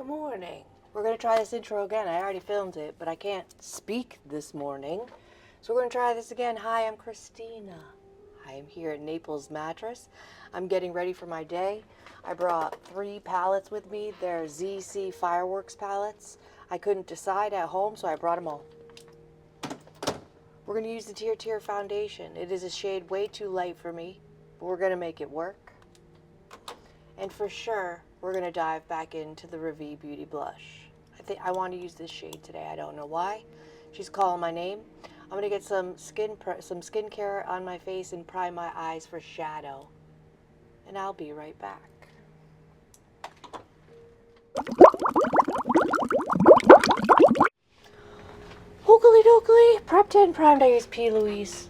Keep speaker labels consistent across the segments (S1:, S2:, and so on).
S1: Good morning. We're going to try this intro again. I already filmed it, but I can't speak this morning. So we're going to try this again. Hi, I'm Christina. I am here at Naples Mattress. I'm getting ready for my day. I brought 3 palettes with me. They're Zeesea fireworks palettes. I couldn't decide at home, so I brought them all. We're going to use the Tier foundation. It is a shade way too light for me, but we're going to make it work. And for sure, we're going to dive back into the Ravie Beauty Blush. I want to use this shade today. I don't know why. She's calling my name. I'm going to get some skincare on my face and prime my eyes for shadow. And I'll be right back. Oogly doogly. Prepped and primed. I use P. Louise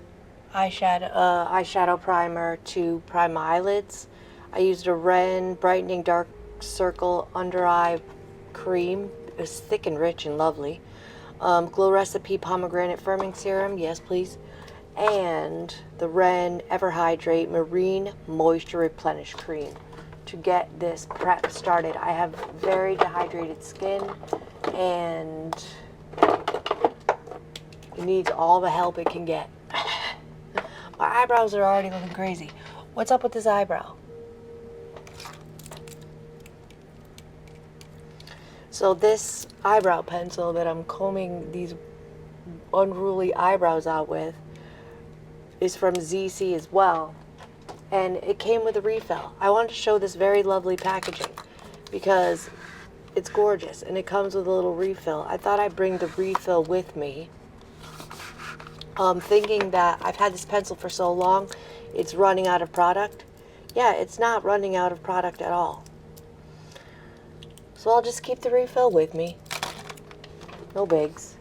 S1: eyeshadow primer to prime my eyelids. I used a Ren Brightening Dark Circle Under Eye Cream. It was thick and rich and lovely. Glow Recipe Pomegranate Firming Serum. Yes, please. And the Ren Ever Hydrate Marine Moisture Replenish Cream to get this prep started. I have very dehydrated skin and it needs all the help it can get. My eyebrows are already looking crazy. What's up with this eyebrow? So this eyebrow pencil that I'm combing these unruly eyebrows out with is from Zeesea as well. And it came with a refill. I wanted to show this very lovely packaging because it's gorgeous and it comes with a little refill. I thought I'd bring the refill with me. Thinking that I've had this pencil for so long, it's running out of product. Yeah, it's not running out of product at all. So I'll just keep the refill with me. No bigs.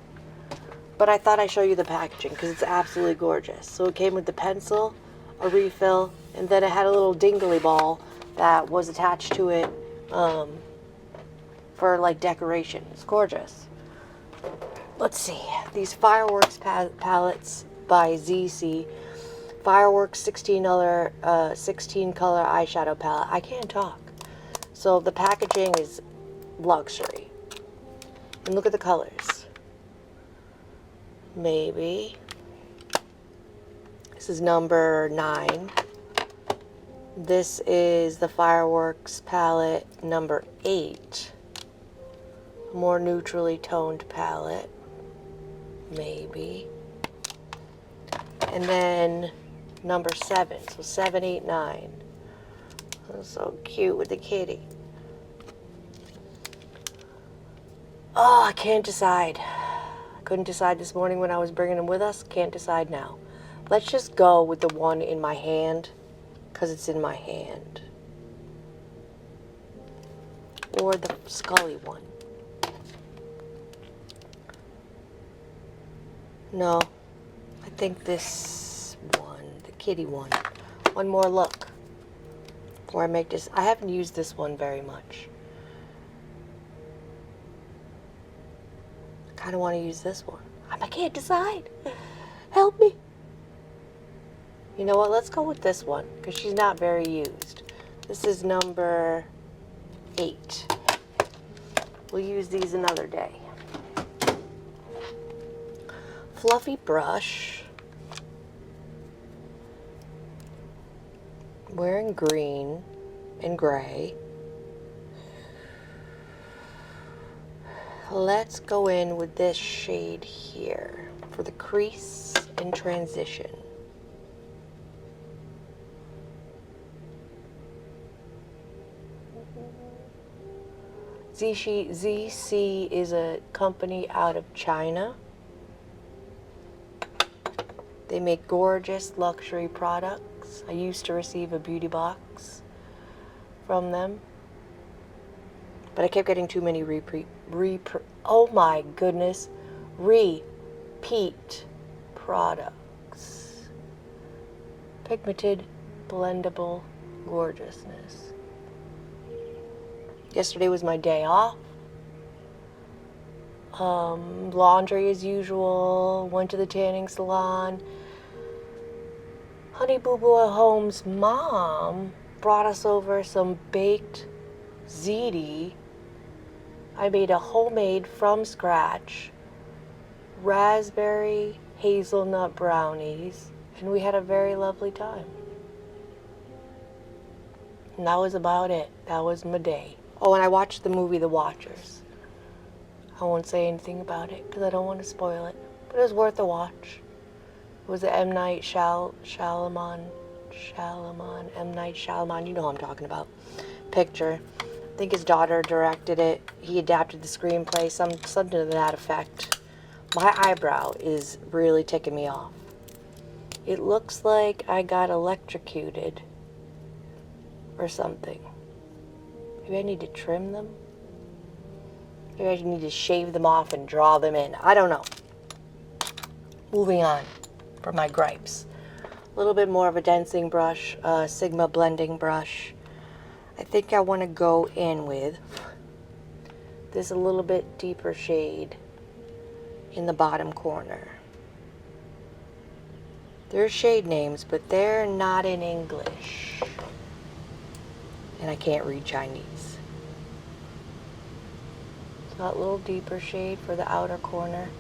S1: But I thought I'd show you the packaging because it's absolutely gorgeous. So it came with the pencil, a refill, and then it had a little dingly ball that was attached to it for like decoration. It's gorgeous. Let's see. These Fireworks palettes by Zeesea. Fireworks 16 color eyeshadow palette. I can't talk. So the packaging is luxury. And look at the colors. Maybe. This is number 9. This is the Fireworks palette number 8. More neutrally toned palette. Maybe. And then number 7. So 7, 8, 9. That's so cute with the kitty. Oh, I can't decide. I couldn't decide this morning when I was bringing them with us. Can't decide now. Let's just go with the one in my hand because it's in my hand. Or the Scully one. No, I think this one, the kitty one. One more look before I make this. I haven't used this one very much. I kind of want to use this one. I can't decide. Help me. You know what? Let's go with this one because she's not very used. This is number 8. We'll use these another day. Fluffy brush. Wearing green and gray. Let's go in with this shade here for the crease and transition. Zeesea is a company out of China. They make gorgeous luxury products. I used to receive a beauty box from them. But I kept getting too many repeat products. Pigmented, blendable gorgeousness. Yesterday was my day off. Laundry as usual. Went to the tanning salon. Honey Boo Boo at Home's mom brought us over some baked ziti I made a homemade from scratch raspberry hazelnut brownies, and we had a very lovely time. And that was about it. That was my day. Oh, and I watched the movie The Watchers. I won't say anything about it because I don't want to spoil it, but it was worth a watch. It was the M. Night Shyamalan, you know who I'm talking about, picture. I think his daughter directed it. He adapted the screenplay, something to that effect. My eyebrow is really ticking me off. It looks like I got electrocuted or something. Maybe I need to trim them. Maybe I need to shave them off and draw them in. I don't know. Moving on for my gripes. A little bit more of a densing brush, Sigma blending brush. I think I want to go in with this a little bit deeper shade in the bottom corner. There's shade names, but they're not in English. And I can't read Chinese. So that little deeper shade for the outer corner.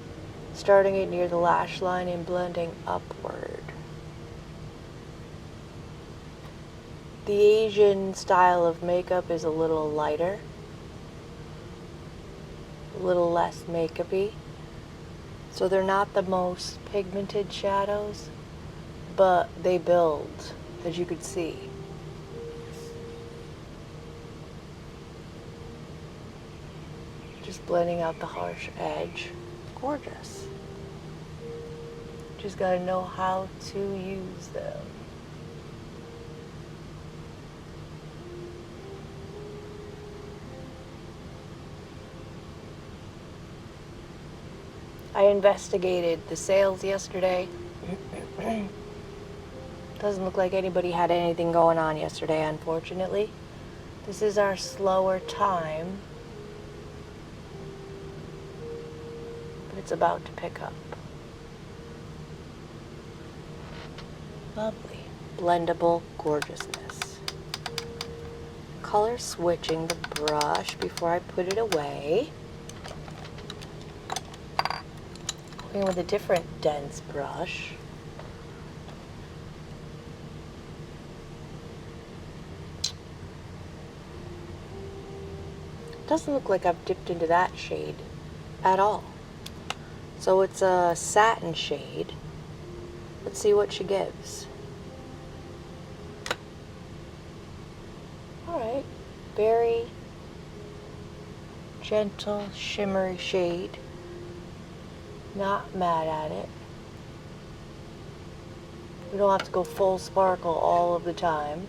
S1: Starting it near the lash line and blending upward. The Asian style of makeup is a little lighter, a little less makeup-y. So they're not the most pigmented shadows, but they build, as you could see. Just blending out the harsh edge. Gorgeous. Just gotta know how to use them. I investigated the sales yesterday. Doesn't look like anybody had anything going on yesterday, unfortunately. This is our slower time, but it's about to pick up. Lovely. Blendable gorgeousness. Color switching the brush before I put it away. Going with a different dense brush. Doesn't look like I've dipped into that shade at all. So it's a satin shade. Let's see what she gives. Alright, very gentle, shimmery shade. Not mad at it. We don't have to go full sparkle all of the time.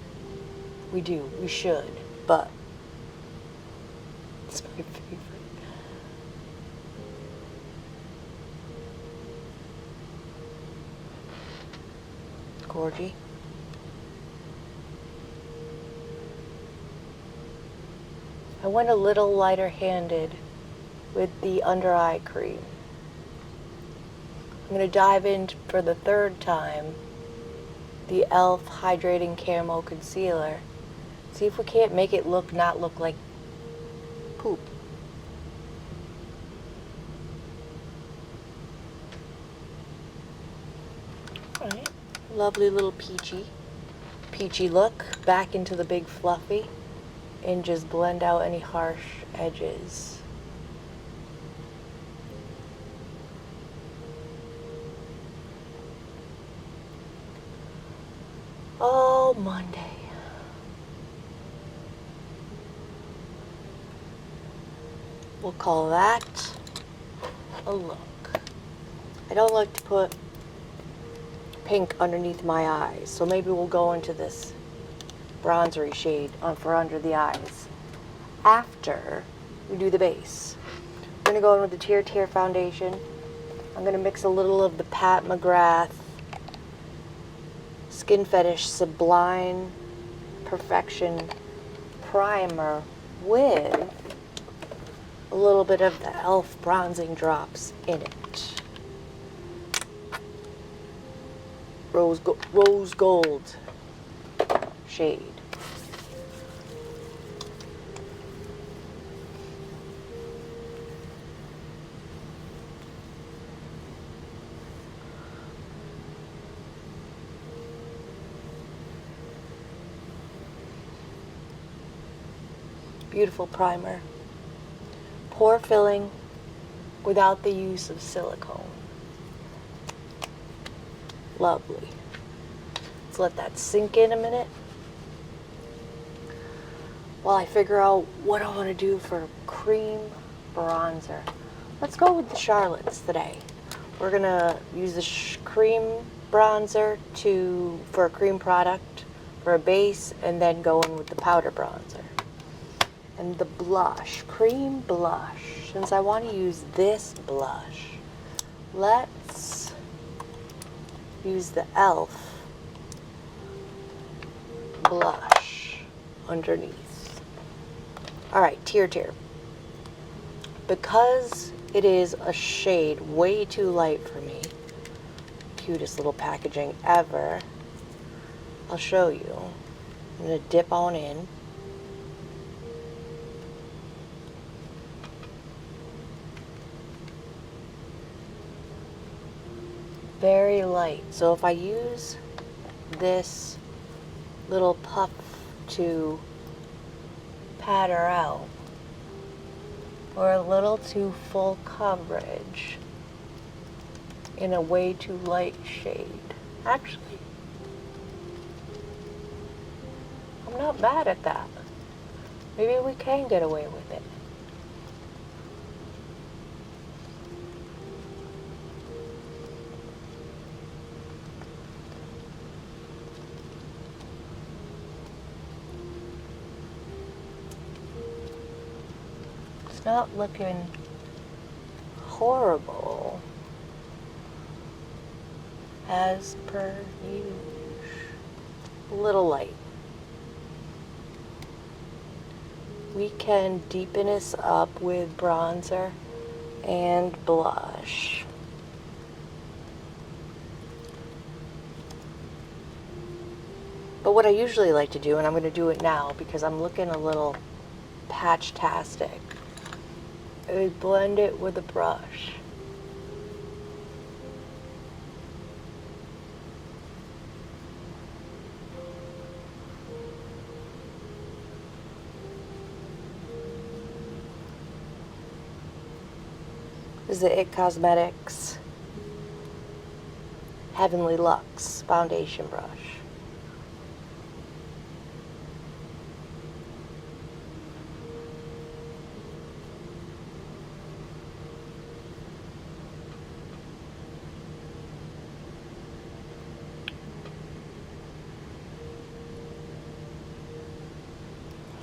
S1: We do, we should, but it's my favorite. Gorgy. I went a little lighter handed with the under eye cream. I'm going to dive in for the third time the e.l.f. Hydrating Camo Concealer. See if we can't make it not look like poop. Alright, lovely little peachy look. Back into the big fluffy and just blend out any harsh edges. Oh, Monday. We'll call that a look. I don't like to put pink underneath my eyes, so maybe we'll go into this bronzery shade for under the eyes after we do the base. We're going to go in with the Tear foundation. I'm going to mix a little of the Pat McGrath Skin Fetish Sublime Perfection Primer with a little bit of the e.l.f. bronzing drops in it. Rose gold shade. Beautiful primer. Pore filling without the use of silicone. Lovely. Let's let that sink in a minute while I figure out what I want to do for cream bronzer. Let's go with the Charlottes today. We're going to use the cream bronzer for a cream product, for a base, and then go in with the powder bronzer. And the blush, cream blush. Since I want to use this blush, let's use the e.l.f. blush underneath. Alright, Tier. Because it is a shade way too light for me, cutest little packaging ever, I'll show you. I'm going to dip on in. Very light. So if I use this little puff to pat her out, or a little too full coverage in a way too light shade. Actually, I'm not bad at that. Maybe we can get away with it. It's not looking horrible as per usual. A little light. We can deepen this up with bronzer and blush. But what I usually like to do, and I'm going to do it now because I'm looking a little patch-tastic, is blend it with a brush. This is the Zeesea Cosmetics Heavenly Luxe foundation brush.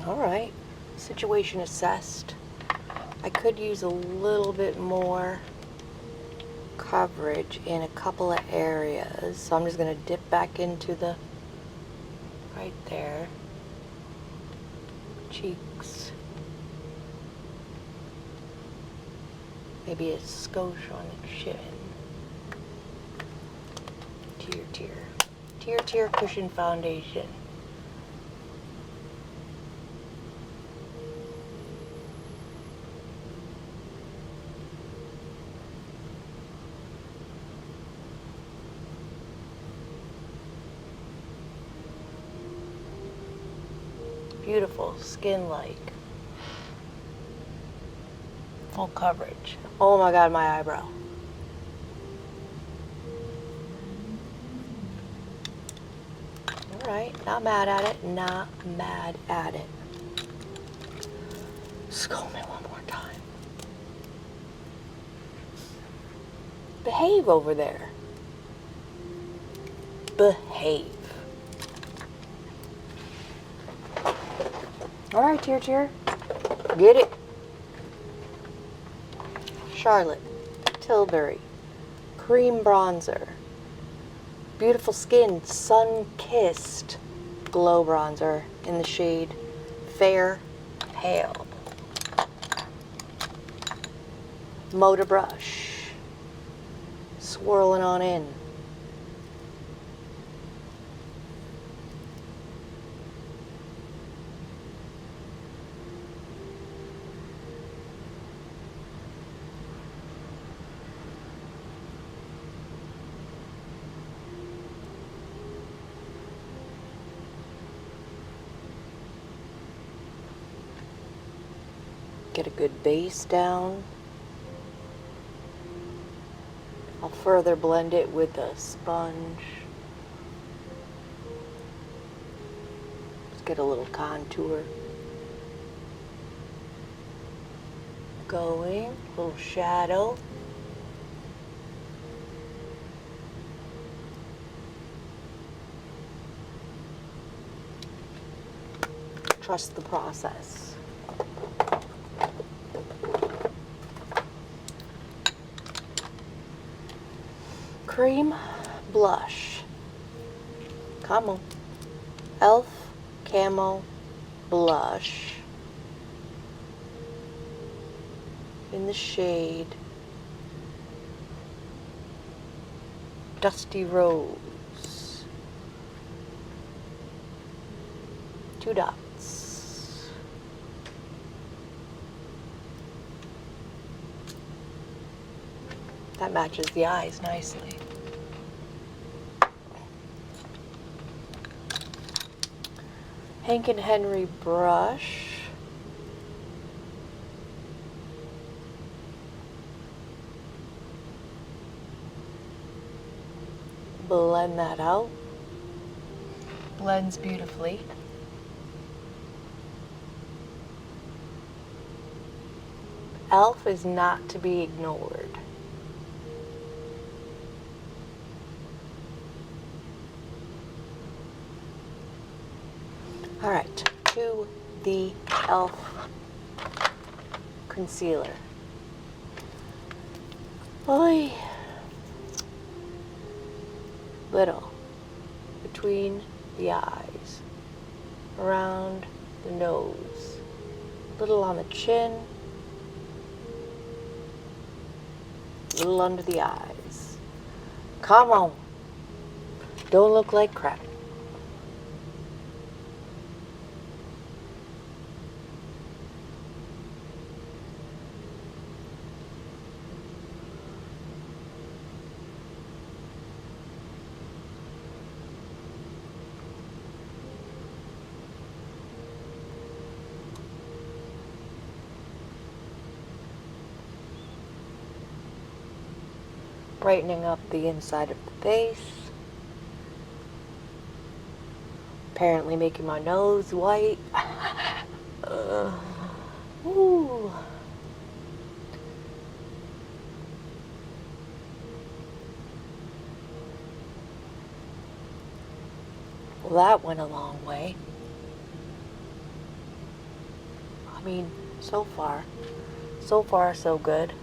S1: All right, situation assessed. I could use a little bit more coverage in a couple of areas, so I'm just going to dip back into the right there, cheeks, maybe a skosh on the chin. Tier cushion foundation. Beautiful, skin-like. Full coverage. Oh my God, my eyebrow. All right, not mad at it, not mad at it. Scold me one more time. Behave over there. Behave. All right, Tier. Get it. Charlotte Tilbury cream bronzer. Beautiful skin, sun-kissed glow bronzer in the shade Fair Pale. Motor brush. Swirling on in. Get a good base down. I'll further blend it with a sponge. Let's get a little contour going, a little shadow. Trust the process. Cream blush. Come on. Elf Camo Blush in the shade Dusty Rose. 2 dots. That matches the eyes nicely. Hank and Henry brush. Blend that out. Blends beautifully. Elf is not to be ignored. All right, to the Elf concealer. Oy. Little between the eyes, around the nose, little on the chin, little under the eyes. Come on, don't look like crap. Brightening up the inside of the face. Apparently making my nose white. Ooh. Well, that went a long way. I mean, so far so good.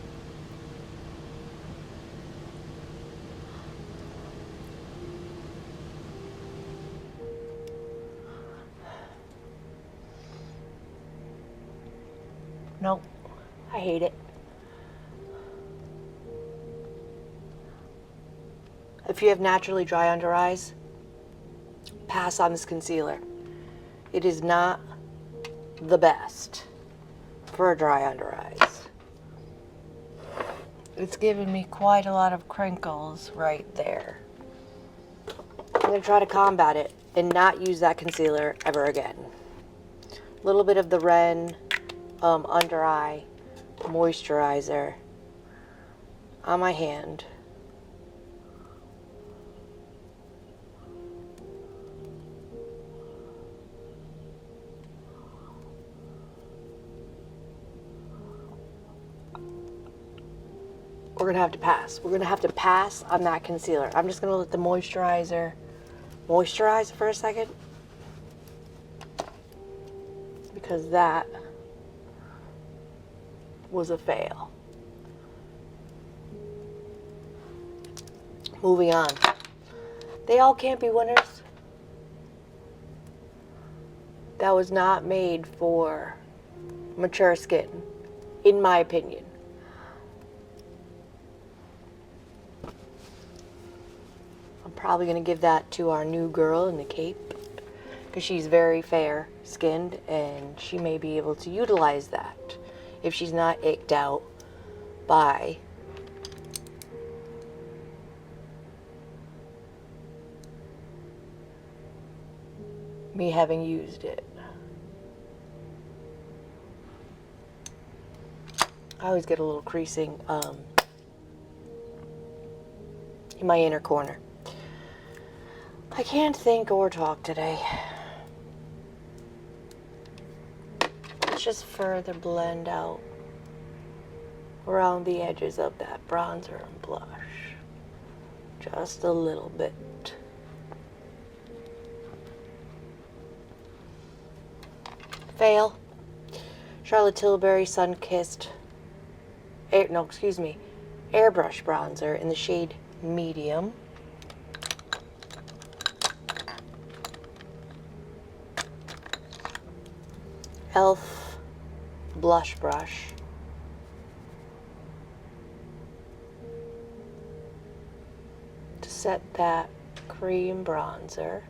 S1: Nope, I hate it. If you have naturally dry under eyes, pass on this concealer. It is not the best for dry under eyes. It's giving me quite a lot of crinkles right there. I'm going to try to combat it and not use that concealer ever again. A little bit of the Ren under eye moisturizer on my hand. We're gonna have to pass. We're gonna have to pass on that concealer. I'm just gonna let the moisturizer moisturize for a second, because that was a fail. Moving on. They all can't be winners. That was not made for mature skin, in my opinion. I'm probably going to give that to our new girl in the cape, because she's very fair skinned and she may be able to utilize that if she's not icked out by me having used it. I always get a little creasing in my inner corner. I can't think or talk today. Let's just further blend out around the edges of that bronzer and blush. Just a little bit. Fail. Charlotte Tilbury Sun-Kissed, airbrush bronzer in the shade medium. Elf blush brush. To set that cream bronzer.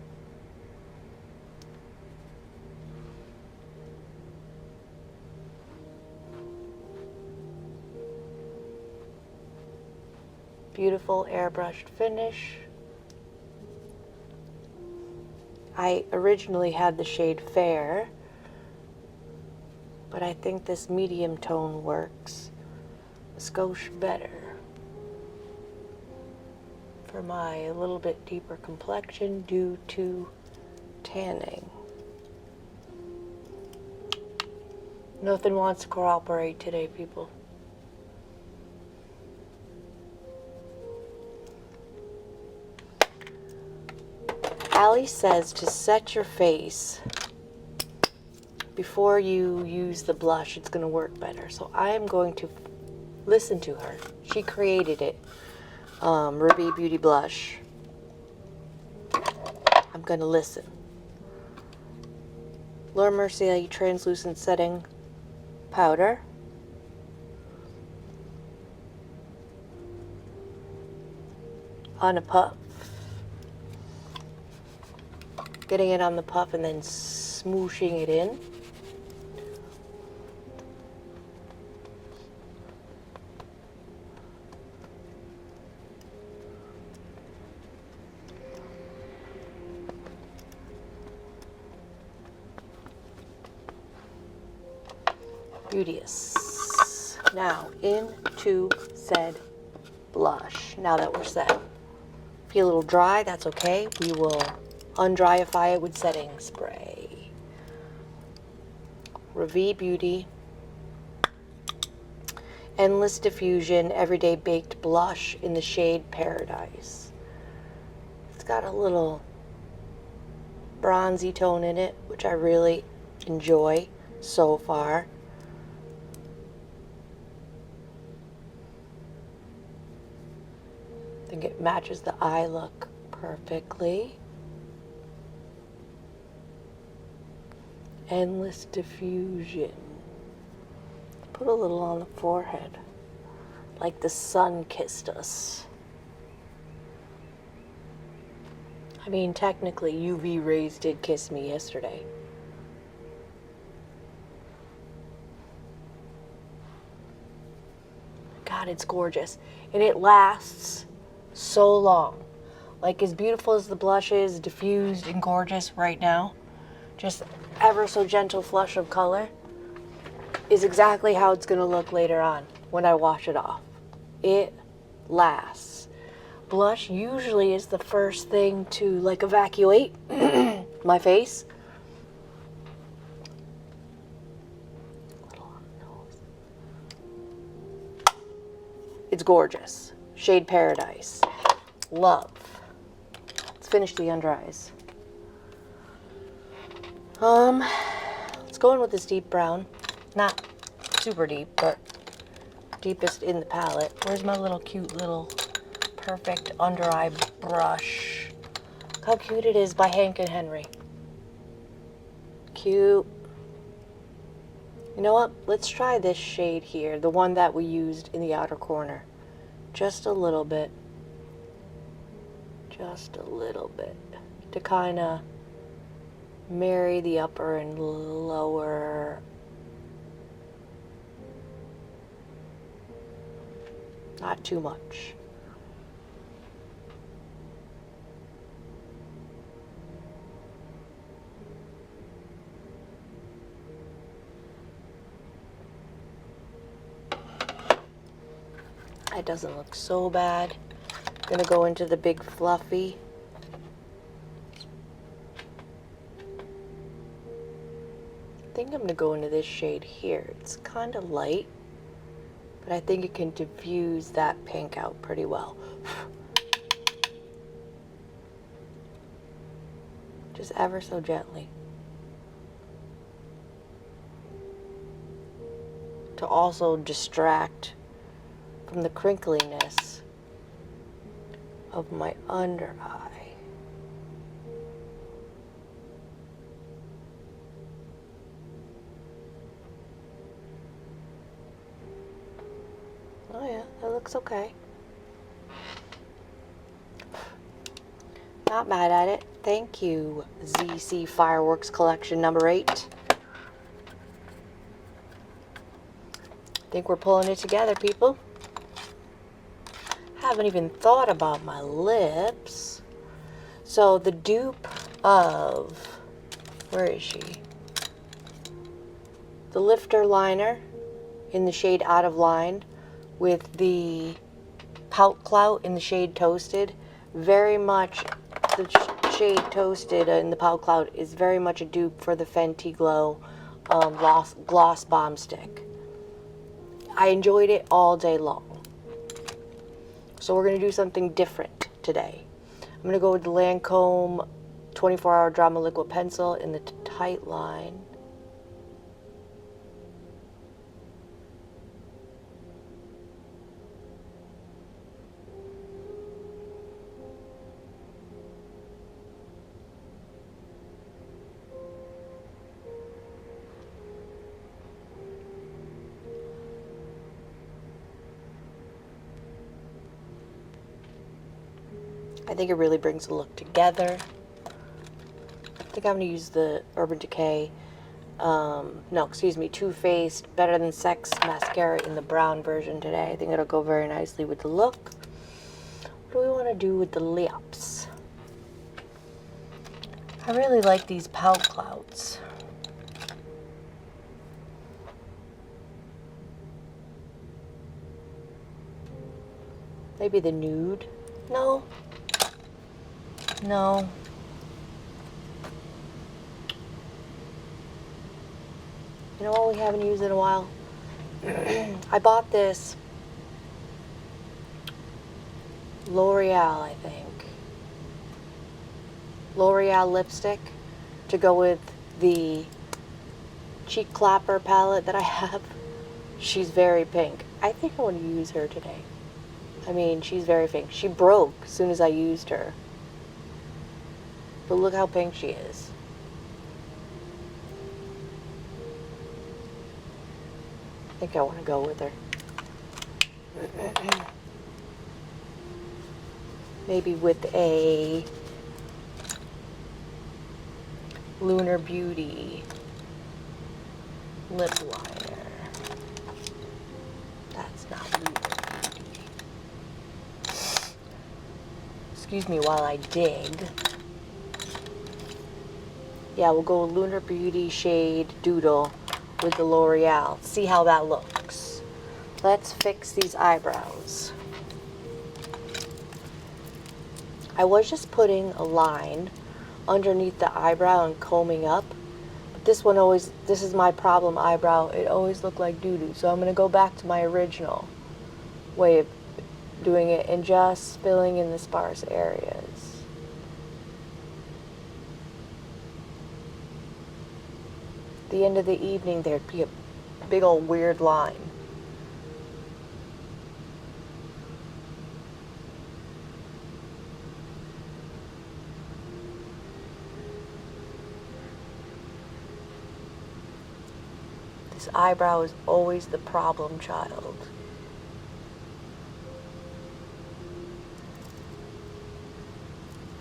S1: Beautiful airbrushed finish. I originally had the shade Fair, but I think this medium tone works a skosh better for my little bit deeper complexion due to tanning. Nothing wants to cooperate today, people. Allie says to set your face before you use the blush, it's going to work better. So I am going to listen to her. She created it. Ravie Beauty Blush. I'm going to listen. Laura Mercier Translucent Setting Powder. On a puff. Getting it on the puff and then smooshing it in. Beauteous. Now into said blush. Now that we're set. Feel a little dry, that's okay. We will undryify it with setting spray. Ravie Beauty Endless Diffusion Everyday Baked Blush in the shade Paradise. It's got a little bronzy tone in it, which I really enjoy so far. I think it matches the eye look perfectly. Endless Diffusion. Put a little on the forehead, like the sun kissed us. I mean, technically, UV rays did kiss me yesterday. God, it's gorgeous. And it lasts so long. Like, as beautiful as the blush is, diffused and gorgeous right now, just ever so gentle flush of color is exactly how it's going to look later on when I wash it off. It lasts. Blush usually is the first thing to like evacuate my face. It's gorgeous. Shade Paradise. Love. Let's finish the under eyes. Let's go in with this deep brown. Not super deep, but deepest in the palette. Where's my little cute little perfect under eye brush? Look how cute it is by Hank and Henry. Cute. You know what? Let's try this shade here, the one that we used in the outer corner. Just a little bit. Just a little bit. To kind of marry the upper and lower. Not too much. That doesn't look so bad. I'm gonna go into the big fluffy. I think I'm gonna go into this shade here. It's kind of light, but I think it can diffuse that pink out pretty well. Just ever so gently. To also distract from the crinkliness of my under eye. Oh yeah, that looks okay. Not mad at it. Thank you, ZC Fireworks Collection number 8. I think we're pulling it together, people. Haven't even thought about my lips. So the dupe of, where is she? The lifter liner in the shade Out of Line with the Pout Clout in the shade Toasted. Very much, the shade Toasted in the Pout Clout is very much a dupe for the Fenty Glow Gloss Bomb Stick. I enjoyed it all day long. So we're going to do something different today. I'm going to go with the Lancome 24-Hour Drama Liquid Pencil in the tight line. I think it really brings the look together. I think I'm going to use the Urban Decay, Too Faced Better Than Sex mascara in the brown version today. I think it'll go very nicely with the look. What do we want to do with the lips? I really like these Pout Clouds. Maybe the nude? No. No. You know what we haven't used in a while? I bought this L'Oreal, I think. L'Oreal lipstick to go with the Cheek Clapper palette that I have. She's very pink. I think I want to use her today. I mean, she's very pink. She broke as soon as I used her. But look how pink she is. I think I want to go with her. Maybe with a Lunar Beauty lip liner. That's not Lunar Beauty. Excuse me while I dig. Yeah, we'll go Lunar Beauty shade Doodle with the L'Oreal. See how that looks. Let's fix these eyebrows. I was just putting a line underneath the eyebrow and combing up. But this is my problem eyebrow. It always looked like doo-doo. So I'm going to go back to my original way of doing it and just filling in the sparse areas. At the end of the evening, there'd be a big old weird line. This eyebrow is always the problem child.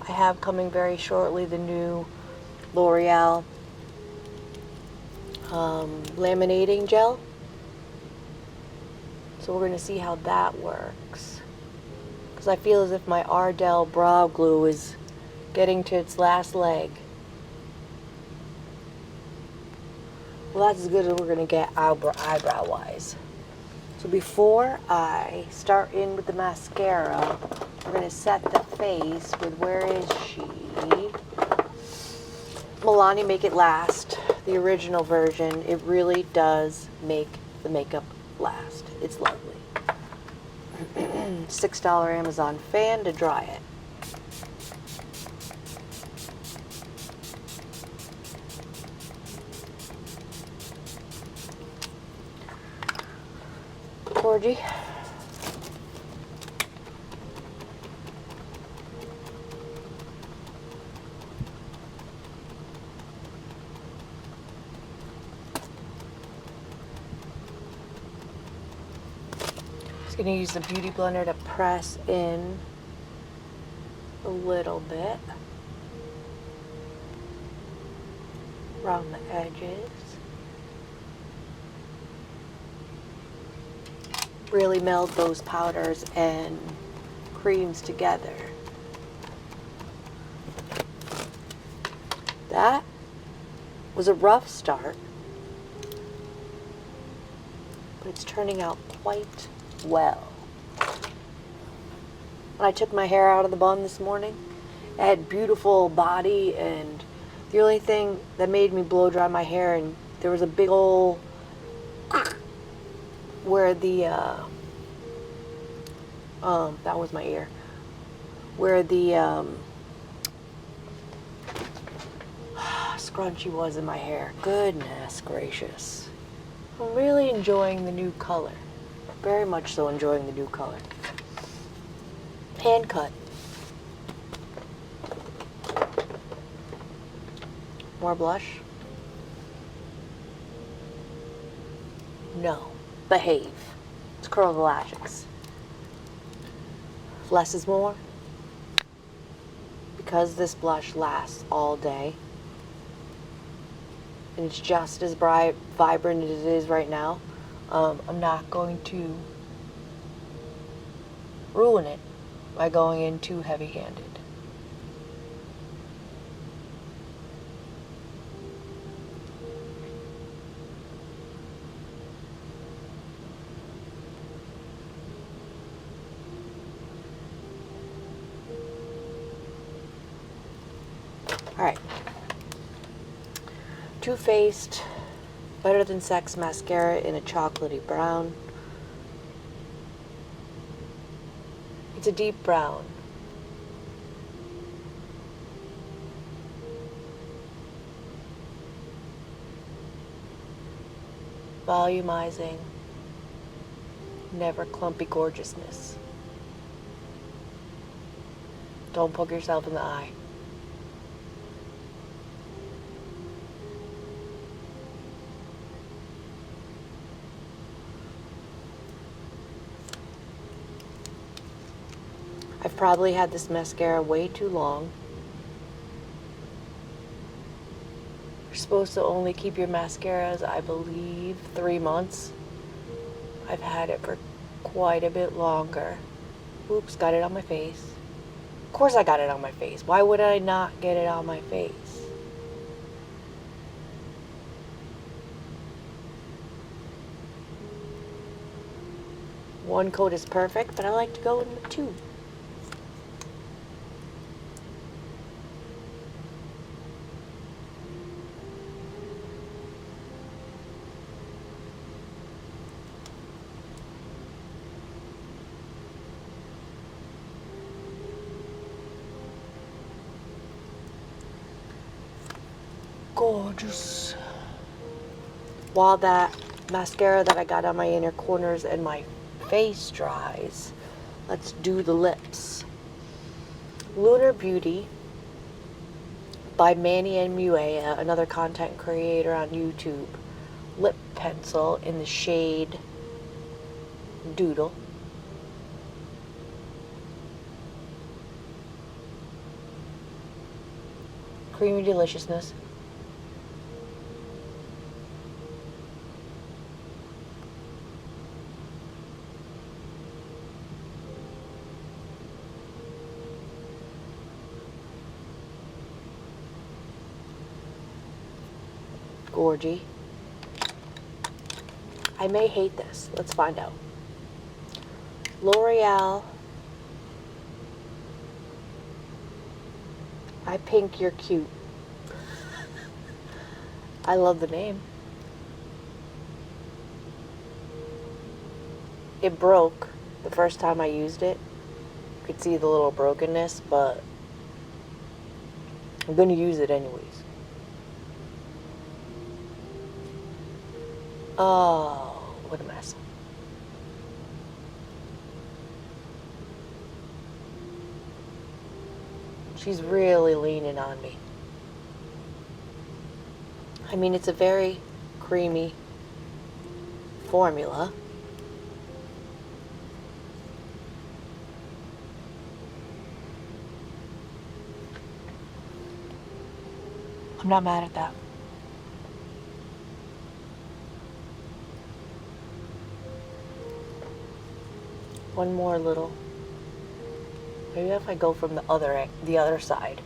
S1: I have coming very shortly the new L'Oreal laminating gel. So we're going to see how that works. Because I feel as if my Ardell brow glue is getting to its last leg. Well, that's as good as we're going to get eyebrow-wise. So before I start in with the mascara, we're going to set the face with, where is she? Milani Make It Last, the original version. It really does make the makeup last. It's lovely. $6 Amazon fan to dry it. Corgi. Just going to use the Beauty Blender to press in a little bit around the edges. Really meld those powders and creams together. That was a rough start, but it's turning out quite well. When I took my hair out of the bun this morning, it had beautiful body, and the only thing that made me blow dry my hair, and there was a big old where the that was my ear, where the scrunchie was in my hair. Goodness gracious. I'm really enjoying the new color. Very much so enjoying the new color. Hand cut. More blush? No. Behave. Let's curl the lashes. Less is more. Because this blush lasts all day, and it's just as bright, vibrant as it is right now, I'm not going to ruin it by going in too heavy-handed. All right. Too Faced Better Than Sex mascara in a chocolatey brown. It's a deep brown. Volumizing, never clumpy gorgeousness. Don't poke yourself in the eye. I've probably had this mascara way too long. You're supposed to only keep your mascaras, I believe, 3 months. I've had it for quite a bit longer. Oops, got it on my face. Of course I got it on my face. Why would I not get it on my face? One coat is perfect, but I like to go in with 2. Gorgeous. While that mascara that I got on my inner corners and my face dries, let's do the lips. Lunar Beauty by Manny and Muea, another content creator on YouTube. Lip pencil in the shade Doodle. Creamy Deliciousness. Gorgy. I may hate this. Let's find out. L'Oreal. I Pink You're Cute. I love the name. It broke the first time I used it. You could see the little brokenness, but I'm going to use it anyways. Oh, what a mess. She's really leaning on me. I mean, it's a very creamy formula. I'm not mad at that. One more little. Maybe if I go from the other side.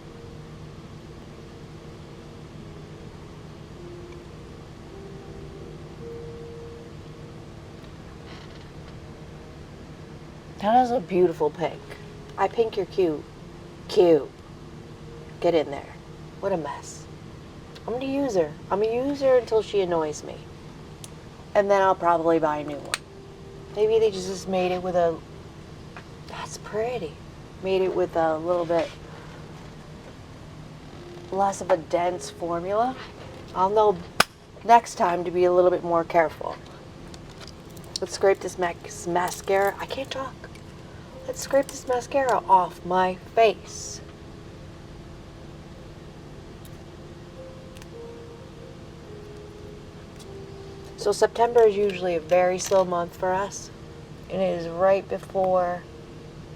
S1: That is a beautiful pink. I Pink You're Cute. Cute. Get in there. What a mess. I'm going to use her. I'm going to use her until she annoys me. And then I'll probably buy a new one. Maybe they just made it with a... That's pretty. Made it with a little bit less of a dense formula. I'll know next time to be a little bit more careful. Let's scrape this mascara. I can't talk. Let's scrape this mascara off my face. So September is usually a very slow month for us. And it is right before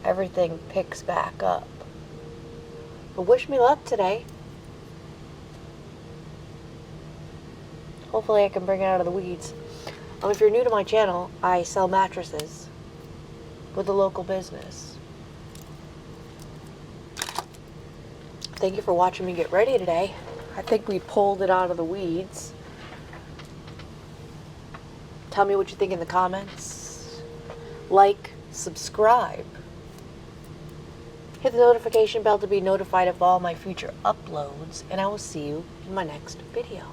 S1: everything picks back up. But wish me luck today. Hopefully I can bring it out of the weeds. If you're new to my channel, I sell mattresses with a local business. Thank you for watching me get ready today. I think we pulled it out of the weeds. Tell me what you think in the comments. Like, subscribe. Hit the notification bell to be notified of all my future uploads, and I will see you in my next video.